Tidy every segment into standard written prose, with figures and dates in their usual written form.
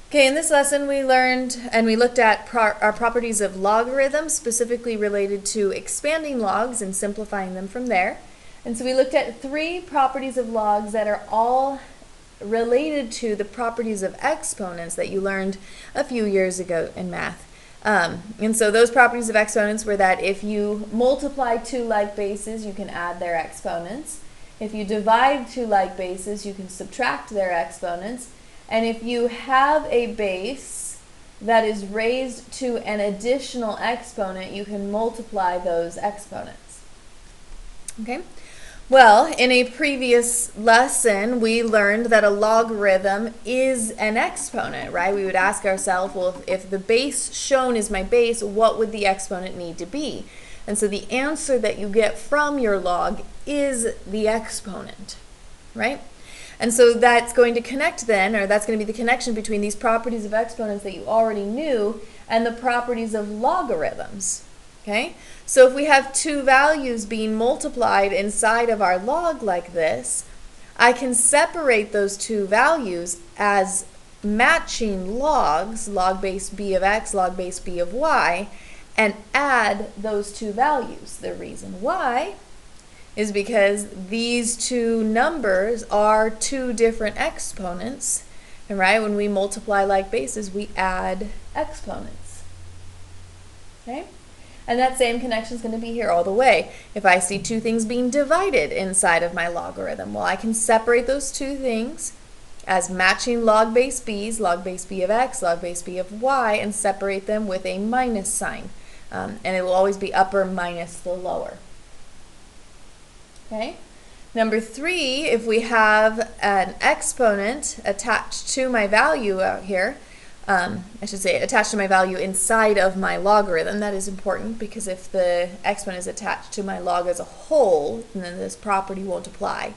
Okay, in this lesson we learned and we looked at our properties of logarithms, specifically related to expanding logs and simplifying them from there. And so we looked at 3 properties of logs that are all related to the properties of exponents that you learned a few years ago in math. And so those properties of exponents were that if you multiply 2 like bases, you can add their exponents. If you divide 2 like bases, you can subtract their exponents. And if you have a base that is raised to an additional exponent, you can multiply those exponents. Okay? Well, in a previous lesson, we learned that a logarithm is an exponent, right? We would ask ourselves, well, if the base shown is my base, what would the exponent need to be? And so the answer that you get from your log is the exponent, right? And so that's going to connect then, or that's going to be the connection between these properties of exponents that you already knew and the properties of logarithms. Okay? So if we have 2 values being multiplied inside of our log like this, I can separate those 2 values as matching logs, log base b of x, log base b of y, and add those 2 values. The reason why is because these 2 numbers are 2 different exponents, and right, when we multiply like bases, we add exponents. Okay? And that same connection is going to be here all the way. If I see 2 things being divided inside of my logarithm, well, I can separate those 2 things as matching log base b's, log base b of x, log base b of y, and separate them with a minus sign. And it will always be upper minus the lower. Okay. Number 3, if we have an exponent attached to my value out here, I should say attached to my value inside of my logarithm. That is important because if the exponent is attached to my log as a whole, then this property won't apply.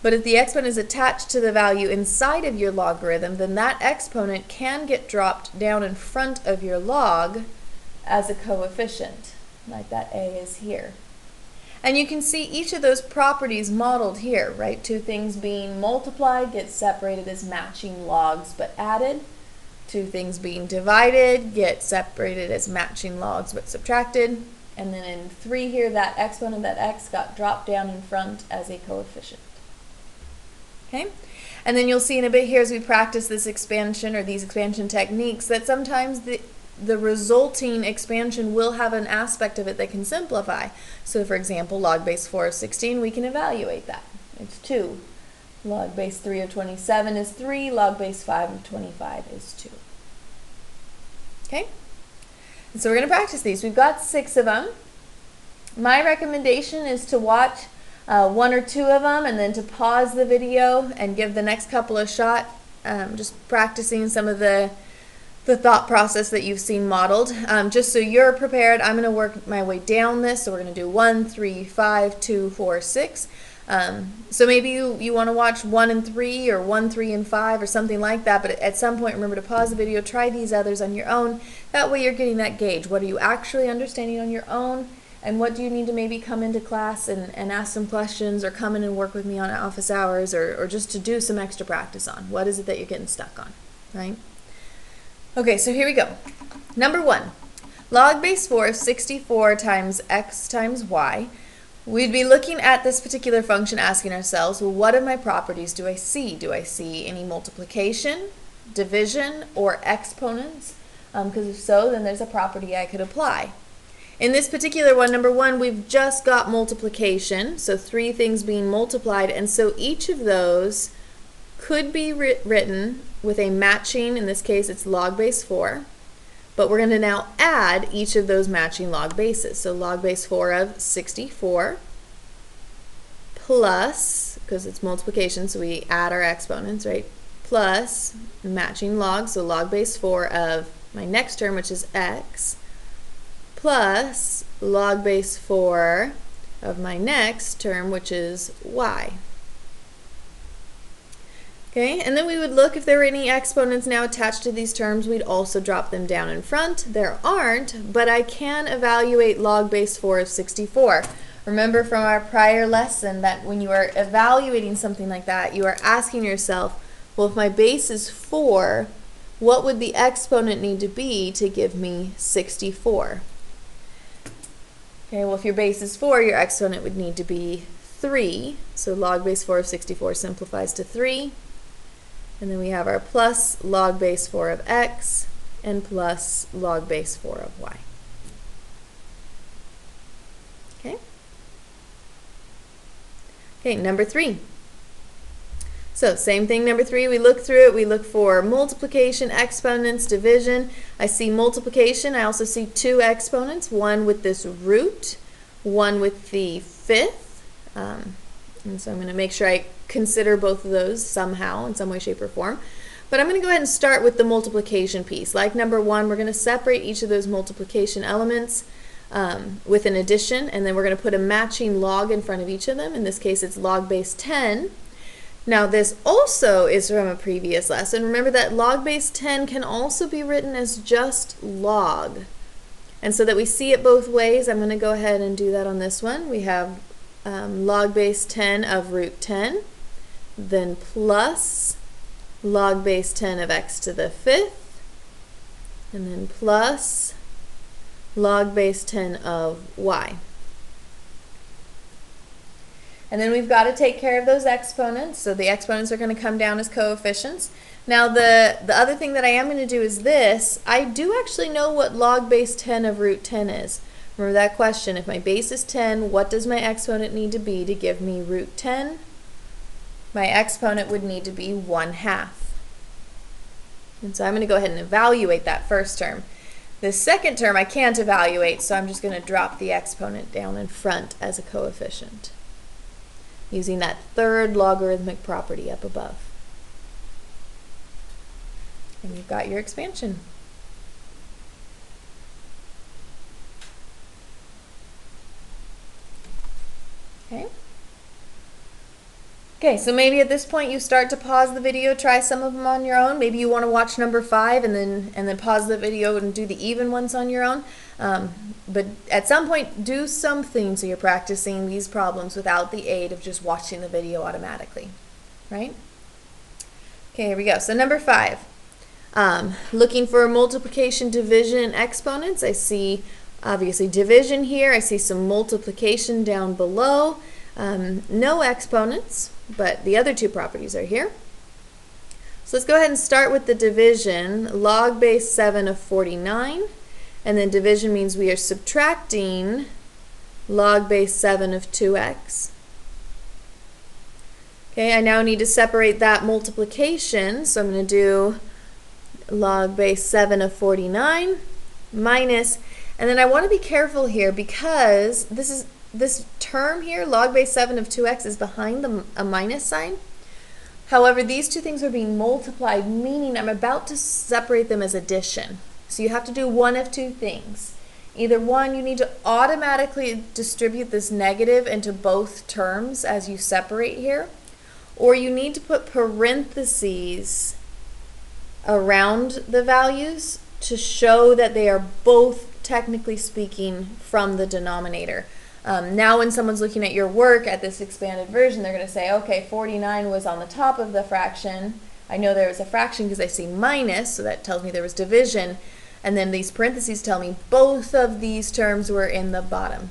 But if the exponent is attached to the value inside of your logarithm, then that exponent can get dropped down in front of your log as a coefficient, like that a is here. And you can see each of those properties modeled here, right? 2 things being multiplied get separated as matching logs but added. 2 things being divided get separated as matching logs but subtracted. And then in 3 here, that exponent, that x, got dropped down in front as a coefficient. Okay? And then you'll see in a bit here as we practice this expansion or these expansion techniques that sometimes the resulting expansion will have an aspect of it that can simplify. So for example, log base 4 of 16, we can evaluate that. It's 2. Log base 3 of 27 is 3. Log base 5 of 25 is 2. Okay? And so we're going to practice these. We've got 6 of them. My recommendation is to watch 1 or 2 of them and then to pause the video and give the next couple a shot, just practicing some of the thought process that you've seen modeled. Just so you're prepared, I'm going to work my way down this. So we're going to do 1, 3, 5, 2, 4, 6. So maybe you want to watch 1 and 3 or 1, 3, and 5 or something like that, but at some point remember to pause the video, try these others on your own. That way you're getting that gauge. What are you actually understanding on your own, and what do you need to maybe come into class and ask some questions or come in and work with me on office hours or just to do some extra practice on? What is it that you're getting stuck on, right? Okay, so here we go. Number 1, log base 4 of 64 times x times y. We'd be looking at this particular function asking ourselves, well, what of my properties do I see? Do I see any multiplication, division, or exponents? Because if so, then there's a property I could apply. In this particular one, number 1, we've just got multiplication, so 3 things being multiplied, and so each of those could be written with a matching, in this case it's log base 4, but we're going to now add each of those matching log bases. So log base 4 of 64 plus, because it's multiplication, so we add our exponents, right, plus matching log, so log base 4 of my next term, which is x, plus log base 4 of my next term, which is y. Okay, and then we would look if there were any exponents now attached to these terms. We'd also drop them down in front. There aren't, but I can evaluate log base 4 of 64. Remember from our prior lesson that when you are evaluating something like that, you are asking yourself, well, if my base is 4, what would the exponent need to be to give me 64? Okay, well, if your base is 4, your exponent would need to be 3. So log base 4 of 64 simplifies to 3. And then we have our plus log base 4 of x and plus log base 4 of y. Okay? Okay, number 3. So same thing, number 3, we look through it, we look for multiplication, exponents, division. I see multiplication, I also see 2 exponents, one with this root, one with the fifth. And so I'm going to make sure I consider both of those somehow, in some way, shape, or form. But I'm going to go ahead and start with the multiplication piece. Like number 1, we're going to separate each of those multiplication elements with an addition, and then we're going to put a matching log in front of each of them. In this case, it's log base 10. Now this also is from a previous lesson. Remember that log base 10 can also be written as just log. And so that we see it both ways, I'm going to go ahead and do that on this one. We have log base 10 of root 10, then plus log base 10 of x to the fifth, and then plus log base 10 of y. And then we've got to take care of those exponents. So the exponents are going to come down as coefficients. Now the other thing that I am going to do is this. I do actually know what log base 10 of root 10 is. Remember that question. If my base is 10, what does my exponent need to be to give me root 10? My exponent would need to be 1/2. And so I'm going to go ahead and evaluate that first term. The second term I can't evaluate, so I'm just going to drop the exponent down in front as a coefficient, using that third logarithmic property up above. And you've got your expansion. Okay. Okay, so maybe at this point you start to pause the video, try some of them on your own. Maybe you want to watch number 5 and then pause the video and do the even ones on your own. But at some point, do something so you're practicing these problems without the aid of just watching the video automatically, right? Okay, here we go. So number 5, looking for multiplication, division, and exponents. I see obviously division here. I see some multiplication down below. No exponents, but the other two properties are here. So let's go ahead and start with the division. Log base 7 of 49. And then division means we are subtracting log base 7 of 2x. Okay, I now need to separate that multiplication. So I'm going to do log base 7 of 49 minus, and then I want to be careful here because this term here, log base 7 of 2x, is behind a minus sign. However, these two things are being multiplied, meaning I'm about to separate them as addition. So you have to do one of two things. Either one, you need to automatically distribute this negative into both terms as you separate here, or you need to put parentheses around the values to show that they are both, technically speaking, from the denominator. Now when someone's looking at your work at this expanded version, they're going to say, okay, 49 was on the top of the fraction. I know there was a fraction because I see minus, so that tells me there was division. And then these parentheses tell me both of these terms were in the bottom.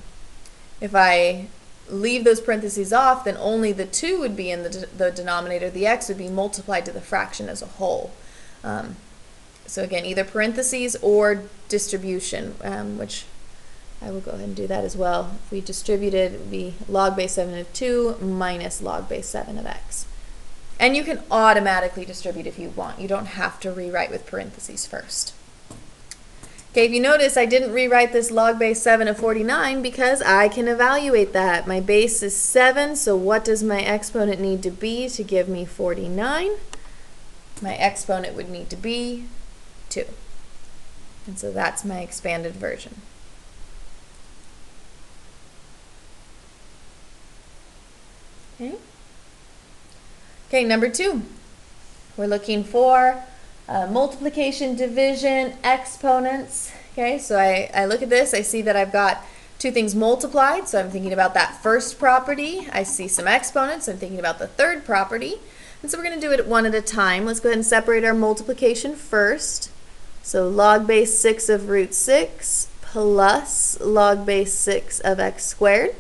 If I leave those parentheses off, then only the 2 would be in the denominator. The x would be multiplied to the fraction as a whole. So again, either parentheses or distribution, which I will go ahead and do that as well. If we distributed, it would be log base 7 of 2 minus log base 7 of x. And you can automatically distribute if you want. You don't have to rewrite with parentheses first. Okay, if you notice, I didn't rewrite this log base 7 of 49 because I can evaluate that. My base is 7, so what does my exponent need to be to give me 49? My exponent would need to be 2. And so that's my expanded version. Okay. Okay, number 2. We're looking for multiplication, division, exponents. Okay, so I look at this, I see that I've got two things multiplied, so I'm thinking about that first property. I see some exponents, I'm thinking about the third property. And so we're going to do it one at a time. Let's go ahead and separate our multiplication first. So log base 6 of root 6 plus log base 6 of x squared.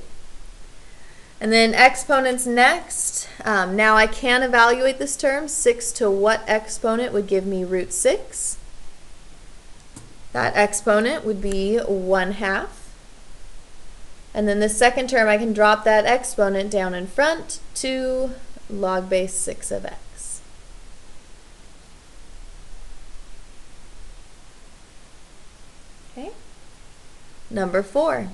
And then exponents next. Now I can evaluate this term. 6 to what exponent would give me root 6? That exponent would be 1/2. And then the second term, I can drop that exponent down in front to log base 6 of x. Okay. Number 4.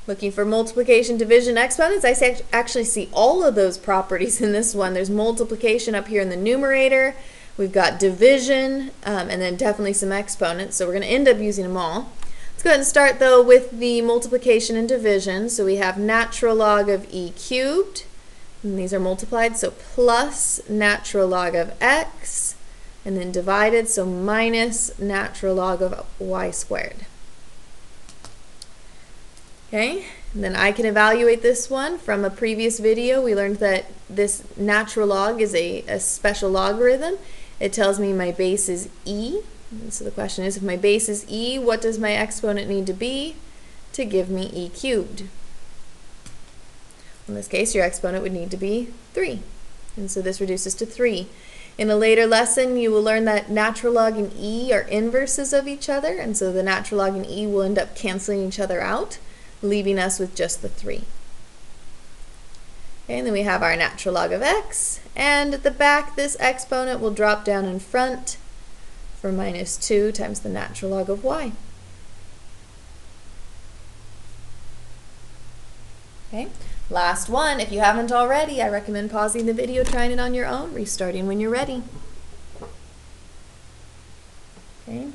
Looking for multiplication, division, exponents. I actually see all of those properties in this one. There's multiplication up here in the numerator. We've got division, and then definitely some exponents. So we're going to end up using them all. Let's go ahead and start, though, with the multiplication and division. So we have natural log of e cubed. And these are multiplied, so plus natural log of x. And then divided, so minus natural log of y squared. Okay, and then I can evaluate this one. From a previous video, we learned that this natural log is a special logarithm. It tells me my base is e. And so the question is, if my base is e, what does my exponent need to be to give me e cubed? In this case, your exponent would need to be 3. And so this reduces to 3. In a later lesson, you will learn that natural log and e are inverses of each other. And so the natural log and e will end up canceling each other out, leaving us with just the 3. Okay, and then we have our natural log of x, and at the back this exponent will drop down in front for minus 2 times the natural log of y. Okay, last one. If you haven't already, I recommend pausing the video, trying it on your own, restarting when you're ready. Okay.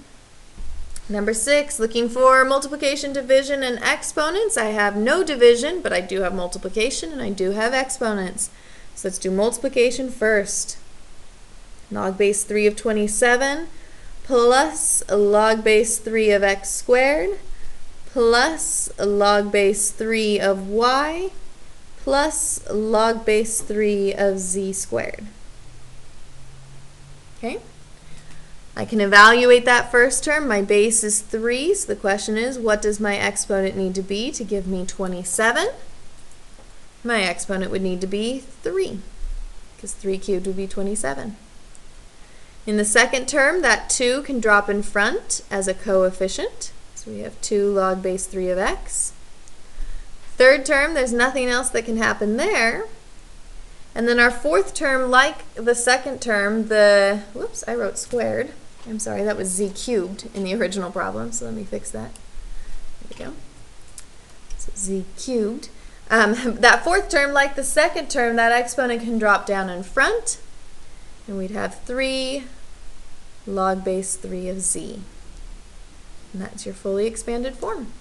Number 6, looking for multiplication, division, and exponents. I have no division, but I do have multiplication, and I do have exponents. So let's do multiplication first. Log base 3 of 27 plus log base 3 of x squared plus log base 3 of y plus log base 3 of z squared. Okay. I can evaluate that first term. My base is 3, so the question is, what does my exponent need to be to give me 27? My exponent would need to be 3, because 3 cubed would be 27. In the second term, that 2 can drop in front as a coefficient. So we have 2 log base 3 of x. Third term, there's nothing else that can happen there. And then our fourth term, like the second term, whoops, I wrote squared. I'm sorry, that was z cubed in the original problem, so let me fix that. There we go. So z cubed. That fourth term, like the second term, that exponent can drop down in front, and we'd have 3 log base 3 of z. And that's your fully expanded form.